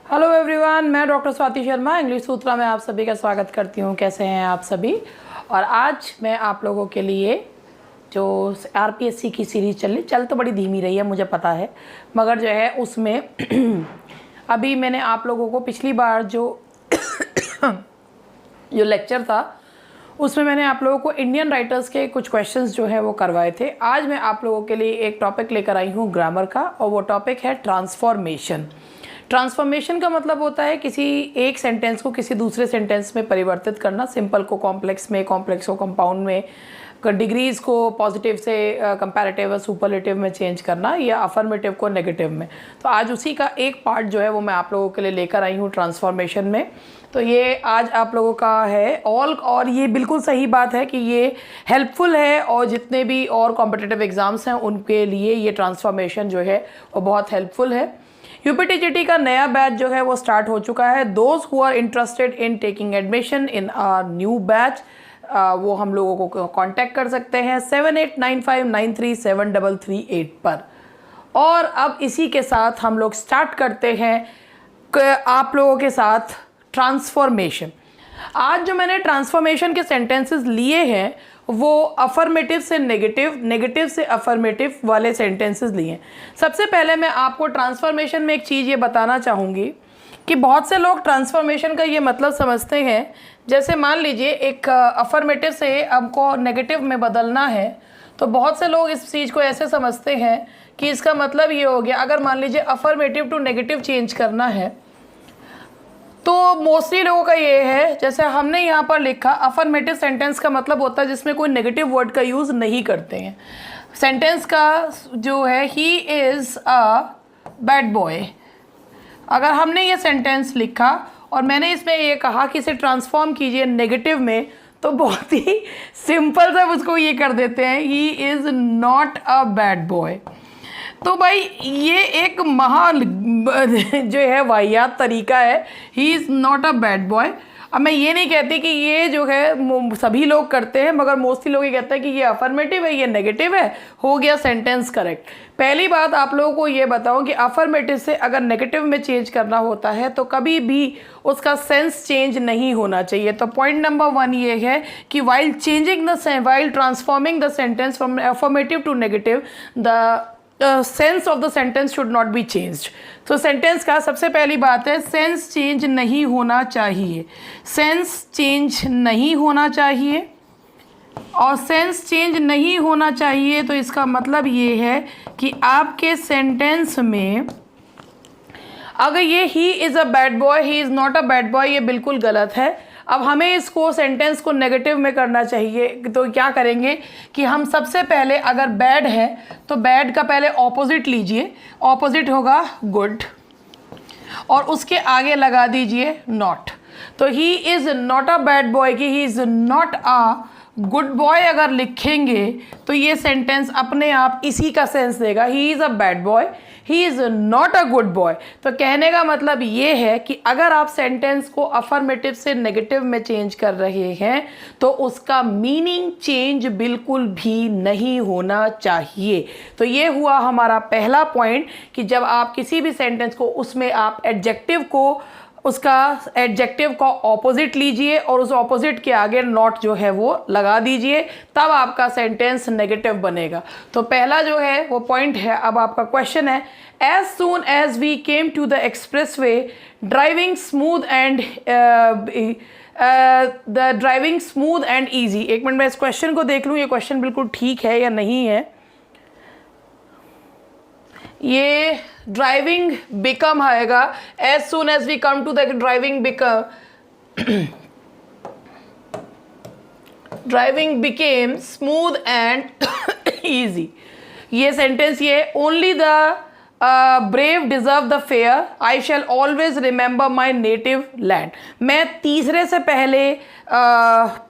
Hello everyone, मैं doctor Swati Sharma English सूत्रा में आप सभी का स्वागत करती हूँ। कैसे हैं आप सभी? और आज मैं आप लोगों के लिए जो आरपीएससी की सीरीज़ चल तो बड़ी धीमी रही है, मुझे पता है, मगर जो है उसमें अभी मैंने आप लोगों को पिछली बार जो लेक्चर था उसमें मैंने आप लोगों को इंडियन राइटर्स के कुछ क्वेश्चंस जो है वो करवाए थे। आज मैं आप लोगों के लिए एक टॉपिक लेकर आई हूँ ग्रामर का, और वो टॉपिक है ट्रांसफॉर्मेशन। ट्रांसफॉर्मेशन का मतलब होता है किसी एक सेंटेंस को किसी दूसरे सेंटेंस में परिवर्तित करना, सिंपल को कॉम्प्लेक्स में, कॉम्प्लेक्स को कंपाउंड में, डिग्रीज़ को पॉजिटिव से कंपैरेटिव और सुपरलेटिव में चेंज करना, या अफर्मेटिव को नेगेटिव में। तो आज उसी का एक पार्ट जो है वो मैं आप लोगों के लिए लेकर आई हूँ ट्रांसफॉर्मेशन में। तो ये आज आप लोगों का है और ये बिल्कुल सही बात है कि ये हेल्पफुल है, और जितने भी और कॉम्पिटिटिव एग्ज़ाम्स हैं उनके लिए ये ट्रांसफॉर्मेशन जो है वो बहुत हेल्पफुल है। यूपीटीजीटी का नया बैच जो है वो स्टार्ट हो चुका है। Those who are interested in taking admission in our new batch, वो हम लोगों को कांटेक्ट कर सकते हैं 7895937338 पर। और अब इसी के साथ हम लोग स्टार्ट करते हैं आप लोगों के साथ ट्रांसफॉर्मेशन। आज जो मैंने ट्रांसफॉर्मेशन के सेंटेंसेस लिए हैं वो अफर्मेटिव से नेगेटिव, नेगेटिव से अफर्मेटिव वाले सेंटेंसेस लिए हैं। सबसे पहले मैं आपको ट्रांसफॉर्मेशन में एक चीज़ ये बताना चाहूँगी कि बहुत से लोग ट्रांसफॉर्मेशन का ये मतलब समझते हैं, जैसे मान लीजिए एक अफर्मेटिव से हमको नेगेटिव में बदलना है, तो बहुत से लोग इस चीज़ को ऐसे समझते हैं कि इसका मतलब ये हो गया, अगर मान लीजिए अफर्मेटिव टू नेगेटिव चेंज करना है तो मोस्टली लोगों का ये है, जैसे हमने यहाँ पर लिखा अफर्मेटिव सेंटेंस का मतलब होता है जिसमें कोई नेगेटिव वर्ड का यूज़ नहीं करते हैं। सेंटेंस का जो है he is a bad boy, अगर हमने ये सेंटेंस लिखा और मैंने इसमें ये कहा कि इसे ट्रांसफॉर्म कीजिए नेगेटिव में, तो बहुत ही सिंपल सा उसको ये कर देते हैं, ही is not a bad boy. तो भाई ये एक महान जो है वाहियात तरीका है, ही is not a bad boy. अब मैं ये नहीं कहती कि ये जो है सभी लोग करते हैं, मगर मोस्टली लोग ये कहते हैं कि ये अफर्मेटिव है, ये नेगेटिव है, हो गया सेंटेंस करेक्ट। पहली बात आप लोगों को ये बताऊं कि अफर्मेटिव से अगर नेगेटिव में चेंज करना होता है तो कभी भी उसका सेंस चेंज नहीं होना चाहिए। तो पॉइंट नंबर 1 ये है कि while transforming the sentence from affirmative to negative, the sense of the sentence should not be changed. तो सेंटेंस का सबसे पहली बात है सेंस चेंज नहीं होना चाहिए, सेंस चेंज नहीं होना चाहिए। और सेंस चेंज नहीं होना चाहिए तो इसका मतलब ये है कि आपके सेंटेंस में अगर ये he is a bad boy, he is not a bad boy, ये बिल्कुल गलत है। अब हमें इसको सेंटेंस को नेगेटिव में करना चाहिए, तो क्या करेंगे कि हम सबसे पहले अगर बैड है तो बैड का पहले ऑपोजिट लीजिए, ऑपोजिट होगा गुड, और उसके आगे लगा दीजिए नॉट। तो he is not a bad boy की he is not a good boy अगर लिखेंगे तो ये सेंटेंस अपने आप इसी का सेंस देगा, he is a bad boy, he is not a good boy. तो कहने का मतलब ये है कि अगर आप सेंटेंस को अफर्मेटिव से नेगेटिव में चेंज कर रहे हैं तो उसका मीनिंग चेंज बिल्कुल भी नहीं होना चाहिए। तो ये हुआ हमारा पहला पॉइंट कि जब आप किसी भी सेंटेंस को उसमें आप एडजेक्टिव को, उसका एडजेक्टिव का ऑपोजिट लीजिए और उस ऑपोजिट के आगे नॉट जो है वो लगा दीजिए, तब आपका सेंटेंस नेगेटिव बनेगा। तो पहला जो है वो पॉइंट है। अब आपका क्वेश्चन है, as soon as we came to the expressway driving smooth and easy. एक मिनट मैं इस क्वेश्चन को देख लूँ, ये क्वेश्चन बिल्कुल ठीक है या नहीं है। ये ड्राइविंग बिकम आएगा, as soon as we come to the driving become, driving became smooth and easy. ये सेंटेंस ये only the brave deserve the fair, I shall always remember my native land. मैं तीसरे से पहले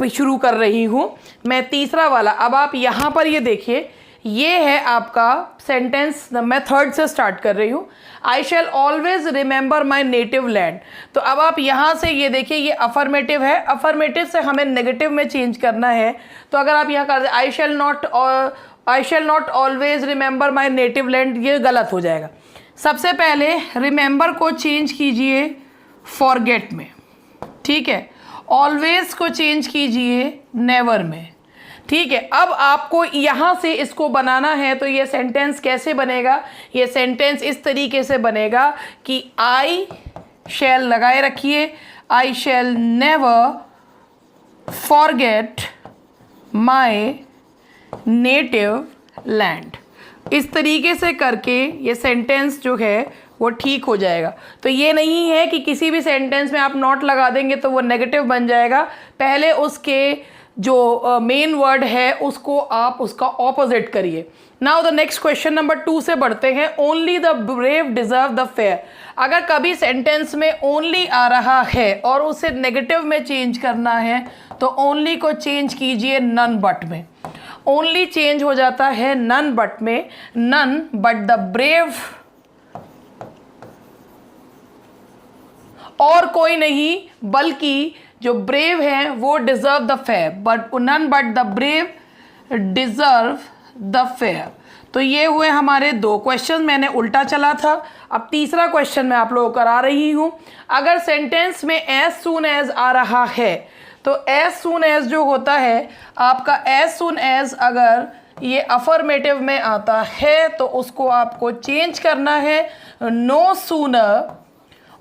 शुरू कर रही हूँ, मैं तीसरा वाला। अब आप यहाँ पर ये देखिए, ये है आपका सेंटेंस, मैं थर्ड से स्टार्ट कर रही हूँ, I shall always remember my native land. तो अब आप यहाँ से ये देखिए, ये अफर्मेटिव है, अफर्मेटिव से हमें नेगेटिव में चेंज करना है। तो अगर आप यहाँ कर दे I shall not always remember my native land, ये गलत हो जाएगा। सबसे पहले रिमेंबर को चेंज कीजिए फॉरगेट में, ठीक है। ऑलवेज को चेंज कीजिए नेवर में, ठीक है। अब आपको यहाँ से इसको बनाना है, तो ये सेंटेंस कैसे बनेगा? ये सेंटेंस इस तरीके से बनेगा कि आई शैल लगाए रखिए, I shall never forget my native land. इस तरीके से करके ये सेंटेंस जो है वो ठीक हो जाएगा। तो ये नहीं है कि किसी भी सेंटेंस में आप नॉट लगा देंगे तो वो नेगेटिव बन जाएगा। पहले उसके जो मेन वर्ड है उसको आप उसका ऑपोजिट करिए। Now the next question number 2 से बढ़ते हैं। Only the brave deserve the fair. अगर कभी सेंटेंस में ओनली आ रहा है और उसे नेगेटिव में चेंज करना है तो ओनली को चेंज कीजिए नन बट में। ओनली चेंज हो जाता है नन बट में, नन बट द ब्रेव, और कोई नहीं बल्कि जो ब्रेव हैं वो deserve the fair, but none but the brave deserve the fair. तो ये हुए हमारे 2 क्वेश्चन, मैंने उल्टा चला था। अब तीसरा क्वेश्चन मैं आप लोगों को करा रही हूं। अगर सेंटेंस में एज सून एज आ रहा है तो एज सून एज जो होता है आपका, एज सून एज अगर ये अफर्मेटिव में आता है तो उसको आपको चेंज करना है नो सूनर,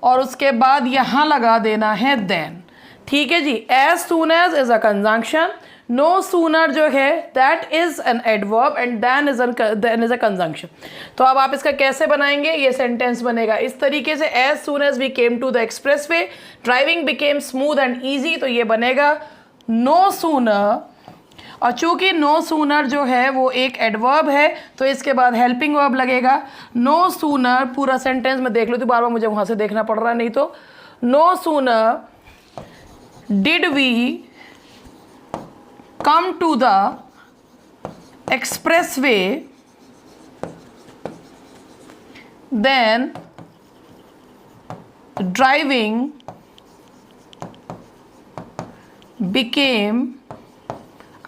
और उसके बाद यहाँ लगा देना है देन, ठीक है जी। As soon as is a conjunction, no sooner जो है that is an adverb and then is a conjunction. तो अब आप इसका कैसे बनाएंगे? ये सेंटेंस बनेगा इस तरीके से, as soon as we came to the expressway driving became smooth and easy. तो ये बनेगा नो सूनर, और चूंकि नो सूनर जो है वो एक एडवर्ब है तो इसके बाद हेल्पिंग वर्ब लगेगा। नो सूनर, पूरा सेंटेंस में देख लो तो बार बार मुझे वहाँ से देखना पड़ रहा है, नहीं तो no sooner did we come to the expressway then driving became,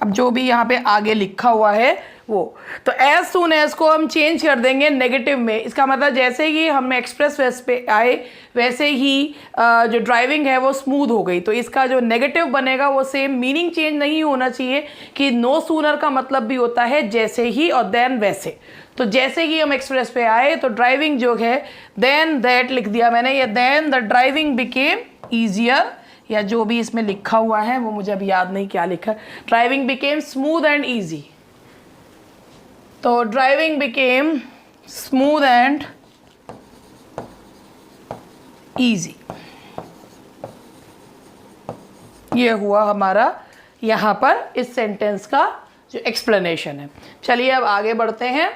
अब जो भी यहाँ पे आगे लिखा हुआ है वो, तो एज सून एज को हम चेंज कर देंगे नेगेटिव में। इसका मतलब जैसे ही हम एक्सप्रेस वे पे आए वैसे ही जो ड्राइविंग है वो स्मूथ हो गई। तो इसका जो नेगेटिव बनेगा वो सेम, मीनिंग चेंज नहीं होना चाहिए कि नो सूनर का मतलब भी होता है जैसे ही और देन वैसे। तो जैसे ही हम एक्सप्रेस पे आए तो ड्राइविंग जो है देन दैट लिख दिया मैंने, ये then the driving became easier, या जो भी इसमें लिखा हुआ है वो मुझे अभी याद नहीं क्या लिखा, driving became smooth and easy. तो driving became smooth and easy, ये हुआ हमारा यहाँ पर इस सेंटेंस का जो एक्सप्लेनेशन है। चलिए अब आगे बढ़ते हैं।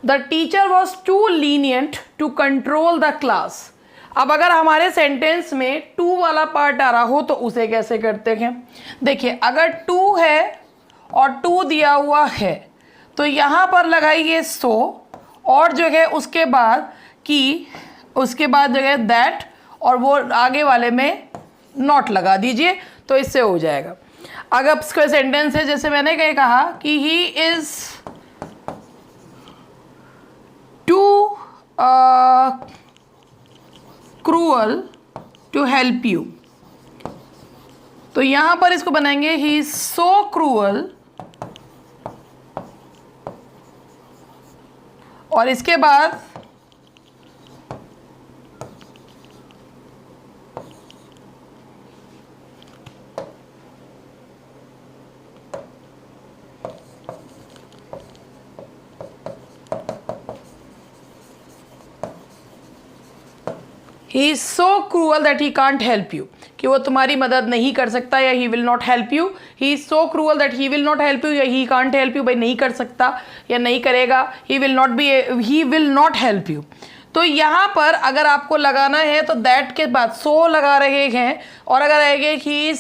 The teacher was too lenient to control the class. अब अगर हमारे सेंटेंस में टू वाला पार्ट आ रहा हो तो उसे कैसे करते हैं? देखिए, अगर टू है और टू दिया हुआ है तो यहाँ पर लगाइए सो, और जो है उसके बाद की, उसके बाद जो है दैट, और वो आगे वाले में नॉट लगा दीजिए, तो इससे हो जाएगा। अगर इसका सेंटेंस है जैसे मैंने कहा कि he is too cruel to help you, तो यहाँ पर इसको बनाएंगे ही इज सो क्रूअल, और इसके बाद he is so cruel that he can't help you, कि वो तुम्हारी मदद नहीं कर सकता, या he will not help you. He is so cruel that he will not help you, या ही कांट हेल्प यू, भाई नहीं कर सकता या नहीं करेगा, he will not help you. तो यहाँ पर अगर आपको लगाना है तो दैट के बाद सो लगा रहे हैं, और अगर आएंगे ही इज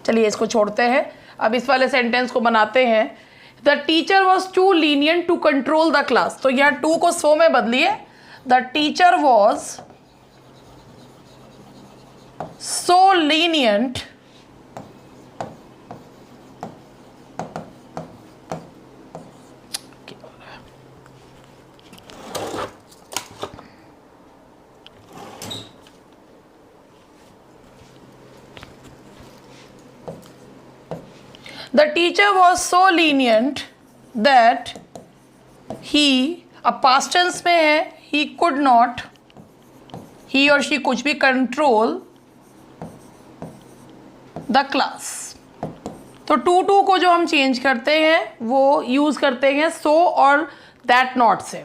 चलिए इसको छोड़ते हैं, अब इस वाले सेंटेंस को बनाते हैं। The teacher was too lenient to control the class, तो यहाँ टू को सो में बदलिए, the teacher was so lenient the teacher was so lenient that he, अब पास्ट टेंस में है, ही कुड नॉट, ही और शी कुछ भी कंट्रोल द क्लास। तो टू को जो हम चेंज करते हैं वो यूज करते हैं सो और दैट नॉट से।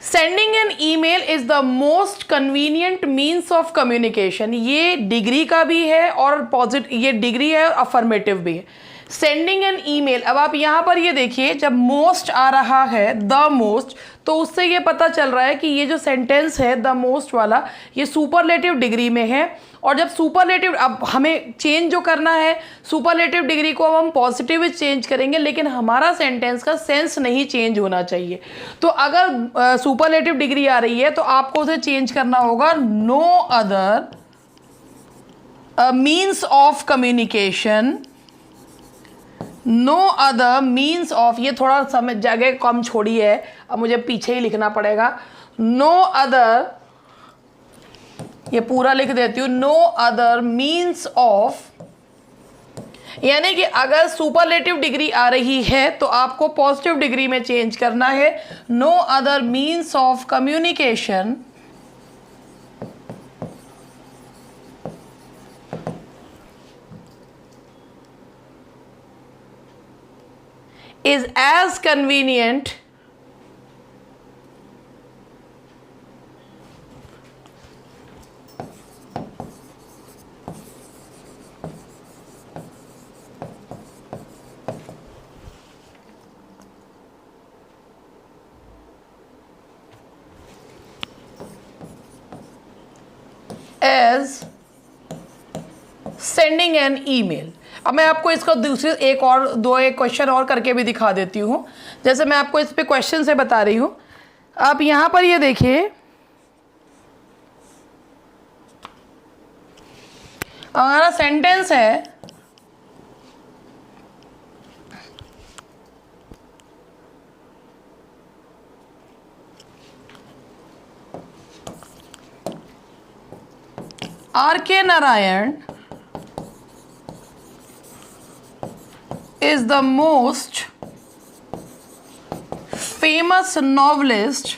Sending an email is the most convenient means of communication, ये डिग्री का भी है और पॉजिटिव, ये डिग्री है और अफर्मेटिव भी है। सेंडिंग एन ईमेल, अब आप यहाँ पर ये देखिए जब मोस्ट आ रहा है, द मोस्ट, तो उससे ये पता चल रहा है कि ये जो सेंटेंस है द मोस्ट वाला, ये सुपरलेटिव डिग्री में है। और जब सुपरलेटिव, अब हमें चेंज जो करना है सुपरलेटिव डिग्री को, अब हम पॉजिटिव चेंज करेंगे, लेकिन हमारा सेंटेंस का सेंस नहीं चेंज होना चाहिए। तो अगर सुपरलेटिव डिग्री आ रही है तो आपको उसे चेंज करना होगा no other means of communication, no other means of, ये थोड़ा समय जगह कम छोड़ी है, अब मुझे पीछे ही लिखना पड़ेगा। नो अदर, ये पूरा लिख देती हूँ, नो अदर मीन्स ऑफ, यानी कि अगर सुपरलेटिव डिग्री आ रही है तो आपको पॉजिटिव डिग्री में चेंज करना है। No other means of communication is as convenient as sending an email। अब मैं आपको इसका दूसरे एक क्वेश्चन और करके भी दिखा देती हूँ। जैसे मैं आपको इस पे क्वेश्चन से बता रही हूँ, आप यहाँ पर ये देखिए, हमारा सेंटेंस है R.K. Narayan is the most famous novelist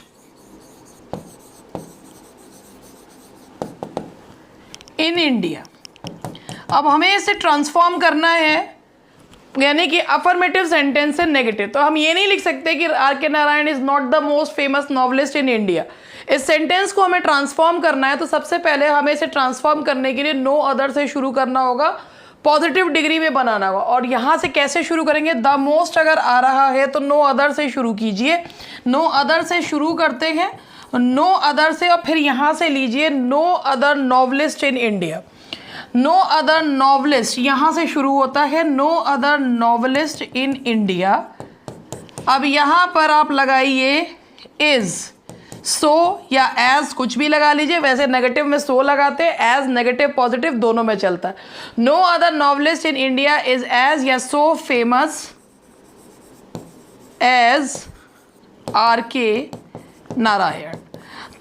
in India। अब हमें इसे ट्रांसफॉर्म करना है, यानी कि अफर्मेटिव सेंटेंस से नेगेटिव। तो हम ये नहीं लिख सकते कि R.K. Narayan is not the most famous novelist in India. इस सेंटेंस को हमें ट्रांसफॉर्म करना है, तो सबसे पहले हमें इसे ट्रांसफॉर्म करने के लिए नो अदर से शुरू करना होगा, पॉजिटिव डिग्री में बनाना होगा। और यहाँ से कैसे शुरू करेंगे, द मोस्ट अगर आ रहा है तो नो अदर से शुरू कीजिए। नो अदर से शुरू करते हैं, नो अदर से, और फिर यहाँ से लीजिए no other novelist in India. No other novelist यहाँ से शुरू होता है, no other novelist in India. अब यहाँ पर आप लगाइए इज, सो या एज, कुछ भी लगा लीजिए। वैसे नेगेटिव में सो लगाते हैं, एज नेगेटिव पॉजिटिव दोनों में चलता है। No other novelist in India is as या so famous as R.K. Narayan.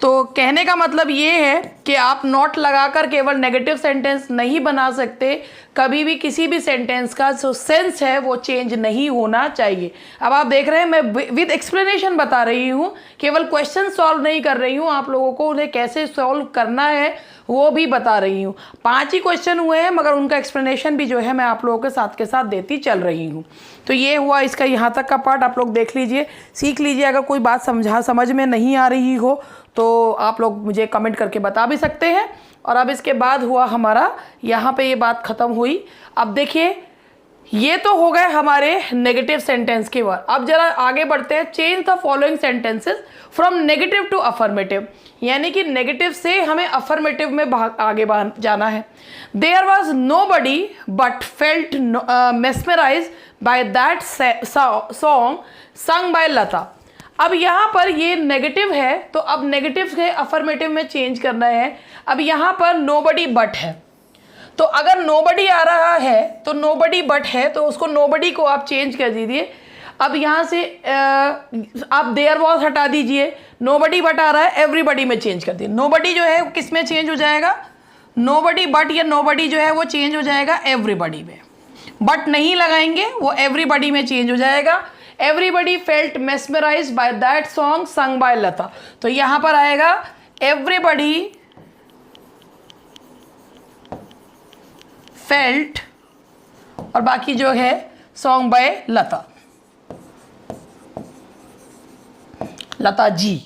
तो कहने का मतलब ये है कि आप नॉट लगाकर केवल नेगेटिव सेंटेंस नहीं बना सकते, कभी भी किसी भी सेंटेंस का जो सेंस है वो चेंज नहीं होना चाहिए। अब आप देख रहे हैं मैं विद एक्सप्लेनेशन बता रही हूँ, केवल क्वेश्चन सॉल्व नहीं कर रही हूँ, आप लोगों को उन्हें कैसे सॉल्व करना है वो भी बता रही हूँ। 5 ही क्वेश्चन हुए हैं, मगर उनका एक्सप्लेनेशन भी जो है मैं आप लोगों के साथ देती चल रही हूँ। तो ये हुआ इसका यहाँ तक का पार्ट, आप लोग देख लीजिए, सीख लीजिए। अगर कोई बात समझ में नहीं आ रही हो तो आप लोग मुझे कमेंट करके बता भी सकते हैं। और अब इसके बाद हुआ हमारा, यहाँ पे ये बात ख़त्म हुई। अब देखिए ये तो हो गए हमारे नेगेटिव सेंटेंस के वर्ड। अब जरा आगे बढ़ते हैं, change the following sentences from negative to affirmative, यानी कि नेगेटिव से हमें अफर्मेटिव में आगे जाना है। There was nobody but felt mesmerise by that song sung by Lata. अब यहाँ पर ये नेगेटिव है, तो अब नेगेटिव से अफर्मेटिव में चेंज करना है। अब यहाँ पर नोबडी बट है, तो अगर नोबडी आ रहा है तो नोबडी बट है, तो उसको नोबडी को आप चेंज कर दीजिए। अब यहाँ से आप देयर वॉज हटा दीजिए, नोबडी बट आ रहा है, एवरीबडी में चेंज कर दीजिए। नोबडी जो है किस में चेंज हो जाएगा, नोबडी बट या नोबडी जो है वो चेंज हो जाएगा एवरीबडी में। बट नहीं लगाएंगे, वो एवरीबडी में चेंज हो जाएगा। Everybody felt mesmerised by that song sung by Lata, तो यहां पर आएगा एवरीबडी फेल्ट और बाकी जो है सॉन्ग बाय लता, लता जी।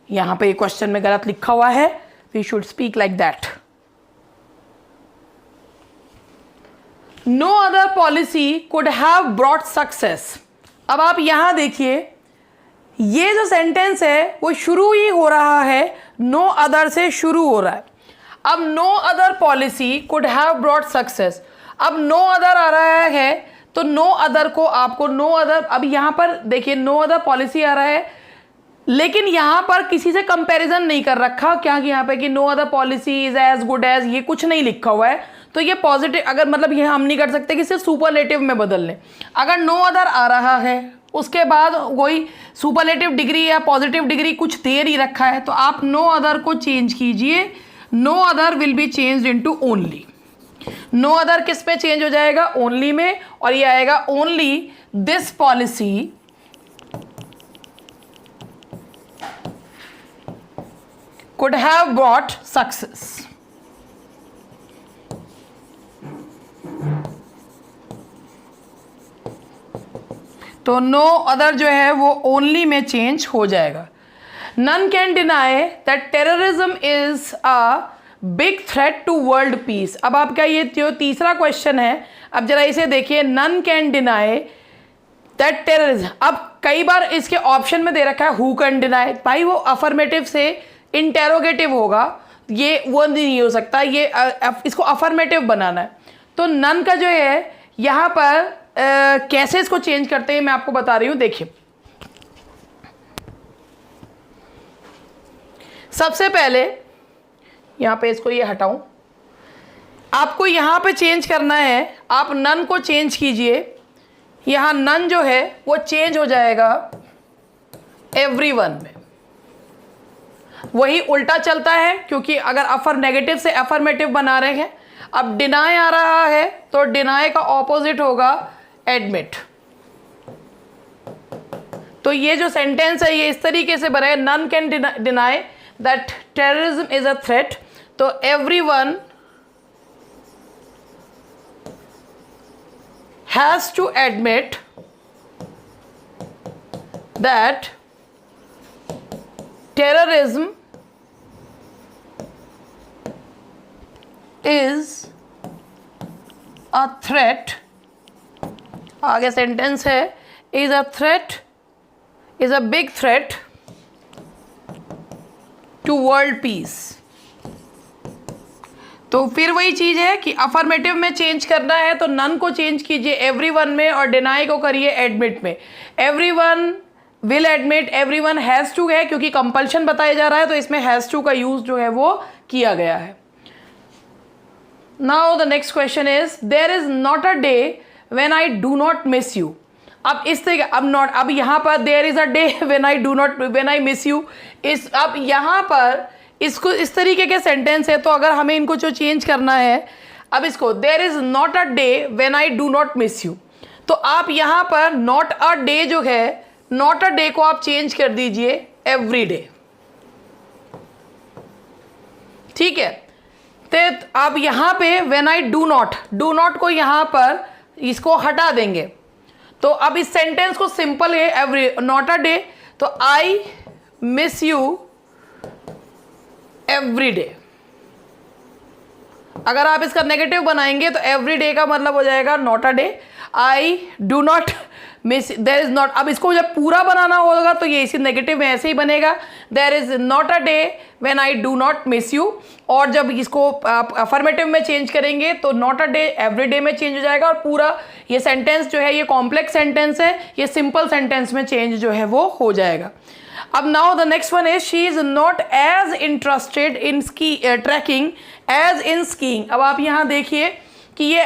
यहां पे क्वेश्चन में गलत लिखा हुआ है, we should speak like that. No other policy could have brought success. अब आप यहां देखिए, ये जो सेंटेंस है वो शुरू ही हो रहा है नो अदर से शुरू हो रहा है। अब no other policy could have brought success, अब नो अदर आ रहा है तो नो अदर को आपको नो अदर, अब यहां पर देखिए नो अदर पॉलिसी आ रहा है, लेकिन यहां पर किसी से कंपैरिजन नहीं कर रखा, क्या कि यहां पे कि no other policy is as good as, ये कुछ नहीं लिखा हुआ है। तो ये पॉजिटिव, अगर मतलब ये हम नहीं कर सकते कि सिर्फ सुपरलेटिव में बदल लें। अगर नो अदर आ रहा है उसके बाद कोई सुपरलेटिव डिग्री या पॉजिटिव डिग्री कुछ दे नहीं रखा है, तो आप नो अदर को चेंज कीजिए। No other will be changed into only. No other किस में चेंज हो जाएगा? ओनली में, और ये आएगा only this policy could have brought success। तो नो अदर जो है वो ओनली में चेंज हो जाएगा। None can deny that terrorism is a big threat to world peace. अब आपका ये जो तीसरा क्वेश्चन है, अब जरा इसे देखिए, none can deny that terrorism. अब कई बार इसके ऑप्शन में दे रखा है हु कैन डिनाई, भाई वो अफर्मेटिव से इंटेरोगेटिव होगा, ये वो नहीं हो सकता, ये इसको अफर्मेटिव बनाना है। तो नन का जो है यहाँ पर कैसे इसको चेंज करते हैं मैं आपको बता रही हूँ। देखिए, सबसे पहले यहाँ पे इसको ये हटाऊं, आपको यहाँ पे चेंज करना है, आप नन को चेंज कीजिए। यहाँ नन जो है वो चेंज हो जाएगा एवरीवन में। वही उल्टा चलता है, क्योंकि अगर नेगेटिव से अफर्मेटिव बना रहे हैं। अब डिनाई आ रहा है तो डिनाई का ऑपोजिट होगा एडमिट। तो ये जो सेंटेंस है ये इस तरीके से बने, none can deny that terrorism is a threat, तो everyone has to admit that terrorism is a threat, आगे सेंटेंस है is a threat, is a big threat to world peace। तो फिर वही चीज है कि अफर्मेटिव में चेंज करना है तो नन को चेंज कीजिए एवरीवन में और डिनाई को करिए एडमिट में। Everyone will admit, everyone has to है क्योंकि कंपल्शन बताया जा रहा है, तो इसमें हैज़ टू का यूज जो है वो किया गया है। Now the next question is there is not a day when I do not miss you. अब इस तरीके, अब यहाँ पर there is a day when I miss you, इस अब यहाँ पर इसको इस तरीके के सेंटेंस है, तो अगर हमें इनको जो चेंज करना है, अब इसको there is not a day when I do not miss you, तो आप यहाँ पर नॉट अ डे जो है, नॉट अ डे को आप चेंज कर दीजिए एवरी डे। ठीक है, तो आप यहाँ पे व्हेन आई डू नॉट को यहाँ पर इसको हटा देंगे, तो अब इस सेंटेंस को सिंपल है एवरी नॉट अ डे, तो आई मिस यू एवरी डे। अगर आप इसका नेगेटिव बनाएंगे तो एवरी डे का मतलब हो जाएगा not a day, I do not miss, there is not. अब इसको जब पूरा बनाना होगा तो ये इसी नेगेटिव में ऐसे ही बनेगा, there is not a day when I do not miss you. और जब इसको आप अफर्मेटिव में चेंज करेंगे तो not a day every day में चेंज हो जाएगा, और पूरा ये सेंटेंस जो है ये कॉम्प्लेक्स सेंटेंस है, ये सिंपल सेंटेंस में चेंज जो है वो हो जाएगा। अब now the next one is she is not as interested in trekking as in skiing. अब आप यहाँ देखिए कि ये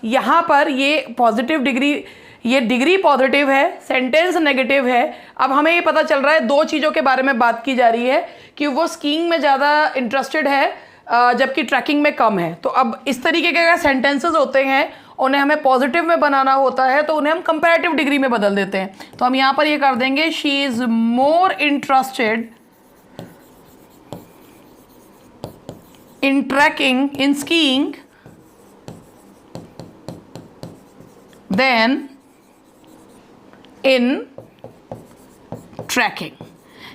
यहाँ पर ये पॉजिटिव डिग्री, ये डिग्री पॉजिटिव है, सेंटेंस नेगेटिव है। अब हमें ये पता चल रहा है दो चीज़ों के बारे में बात की जा रही है कि वो स्कीइंग में ज़्यादा इंटरेस्टेड है जबकि ट्रैकिंग में कम है। तो अब इस तरीके के सेंटेंसेस होते हैं उन्हें हमें पॉजिटिव में बनाना होता है तो उन्हें हम कंपैरेटिव डिग्री में बदल देते हैं। तो हम यहाँ पर ये कर देंगे, she is more interested in trekking, in skiing than in trekking.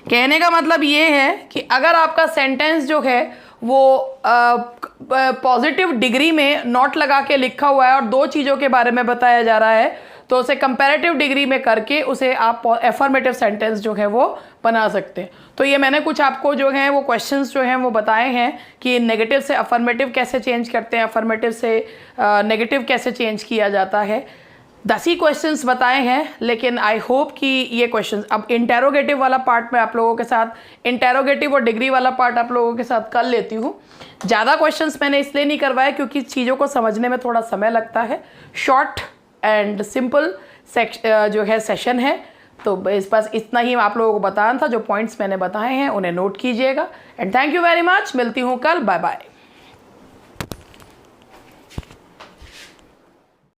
कहने का मतलब ये है कि अगर आपका सेंटेंस जो है वो पॉजिटिव डिग्री में नॉट लगा के लिखा हुआ है और दो चीज़ों के बारे में बताया जा रहा है, तो उसे कंपैरेटिव डिग्री में करके उसे आप एफर्मेटिव सेंटेंस जो है वो बना सकते हैं। तो ये मैंने कुछ आपको जो है वो क्वेश्चंस जो हैं वो बताए हैं कि नेगेटिव से अफर्मेटिव कैसे चेंज करते हैं, अफर्मेटिव से नेगेटिव कैसे चेंज किया जाता है। 10 ही क्वेश्चंस बताए हैं, लेकिन आई होप कि ये क्वेश्चंस, अब इंटेरोगेटिव वाला पार्ट मैं आप लोगों के साथ, इंटेरोगेटिव और डिग्री वाला पार्ट आप लोगों के साथ कर लेती हूँ। ज़्यादा क्वेश्चंस मैंने इसलिए नहीं करवाया क्योंकि चीज़ों को समझने में थोड़ा समय लगता है। शॉर्ट एंड सिंपल जो है सेशन है, तो इस पास इतना ही आप लोगों को बताना था। जो पॉइंट्स मैंने बताए हैं उन्हें नोट कीजिएगा। And thank you very much. मिलती हूँ कल। Bye bye.